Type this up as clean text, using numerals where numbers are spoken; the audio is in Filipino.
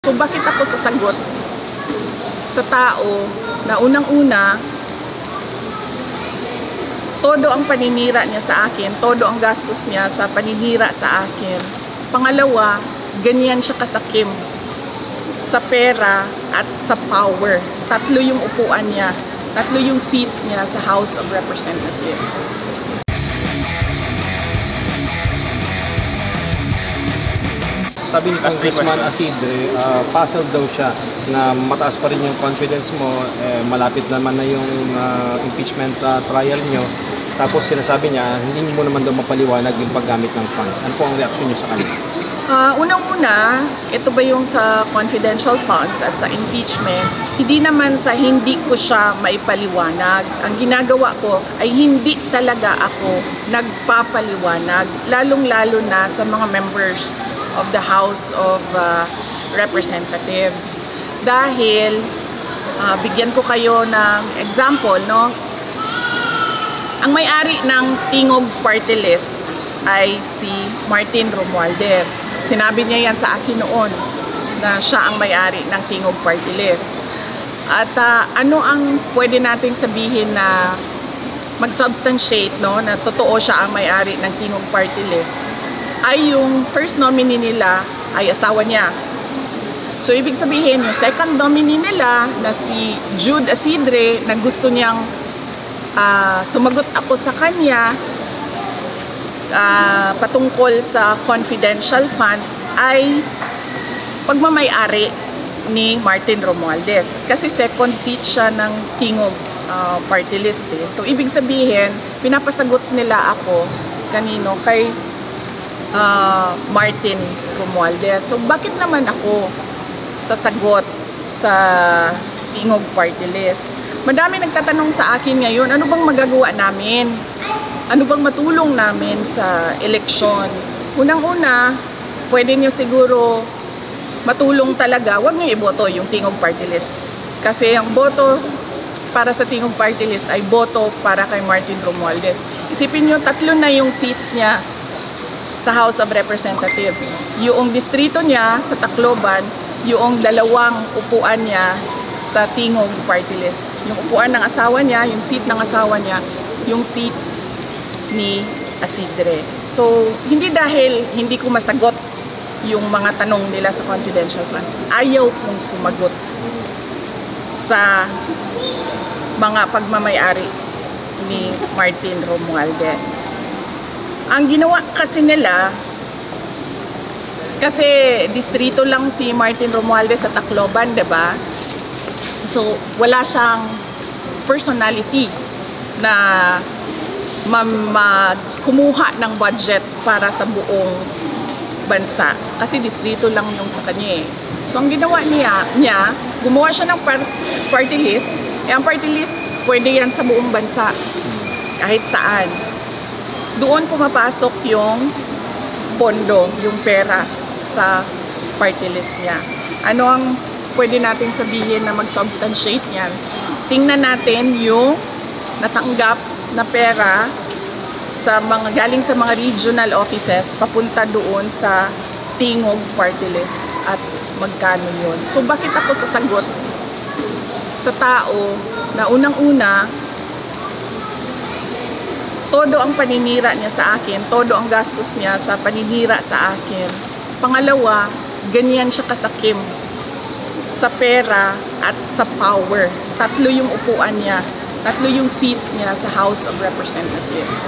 So bakit ako sasagot sa tao na unang-una, todo ang paninira niya sa akin, todo ang gastos niya sa paninira sa akin. Pangalawa, ganyan siya kasakim sa pera at sa power. Tatlo yung upuan niya, tatlo yung seats niya sa House of Representatives. Sabi ni Congressman Isidre, puzzled daw siya na mataas pa rin yung confidence mo, malapit naman na yung impeachment trial nyo. Tapos sinasabi niya, hindi mo naman daw mapaliwanag yung paggamit ng funds. Ano po ang reaksyon niyo sa kanya? Unang-una, ito ba yung sa confidential funds at sa impeachment, hindi naman sa hindi ko siya maipaliwanag. Ang ginagawa ko ay hindi talaga ako nagpapaliwanag, lalong-lalo na sa mga members of the House of Representatives. Dahil, bigyan ko kayo ng example, no? Ang may-ari ng Tingog Party List ay si Martin Romualdez. Sinabi niya yan sa akin noon na siya ang may-ari ng Tingog Party List. At ano ang pwede nating sabihin na mag-substantiate, no, na totoo siya ang may-ari ng Tingog Party List, ay yung first nominee nila ay asawa niya. So ibig sabihin, yung second nominee nila na si Jude Isidre, na gusto niyang sumagot ako sa kanya patungkol sa confidential funds, ay pagmamay-ari ni Martin Romualdez. Kasi second seat siya ng Tingog Party List. So ibig sabihin, pinapasagot nila ako kanino, kay Martin Romualdez. So bakit naman ako sasagot sa Tingog Party List? Madami nagtatanong sa akin ngayon, ano bang magagawa namin? Ano bang matulong namin sa eleksyon? Unang-una, pwede nyo siguro matulong talaga, huwag nyo iboto yung Tingog Party List. Kasi ang boto para sa Tingog Party List ay boto para kay Martin Romualdez. Isipin nyo, tatlo na yung seats niya sa House of Representatives. Yung distrito niya sa Tacloban, yung dalawang upuan niya sa Tingog Party List. Yung upuan ng asawa niya, yung seat ng asawa niya, yung seat ni Isidre. So, hindi dahil hindi ko masagot yung mga tanong nila sa confidential funds, ayaw kong sumagot sa mga pagmamay-ari ni Martin Romualdez. Ang ginawa kasi nila, kasi distrito lang si Martin Romualdez sa Tacloban, diba? So, wala siyang personality na kumuha ng budget para sa buong bansa. Kasi distrito lang yung sa kanya eh. So, ang ginawa niya, gumawa siya ng party list. Ang party list, pwede yan sa buong bansa. Kahit saan. Doon pumapasok yung pondo, yung pera sa party list niya. Ano ang pwede natin sabihin na mag-substantiate niyan? Tingnan natin yung natanggap na pera sa galing sa mga regional offices papunta doon sa Tingog Party List at magkano yun. So bakit ako sasagot sa tao na unang-una, todo ang paninira niya sa akin, todo ang gastos niya sa paninira sa akin. Pangalawa, ganyan siya kasakim sa pera at sa power. Tatlo yung upuan niya, tatlo yung seats niya sa House of Representatives.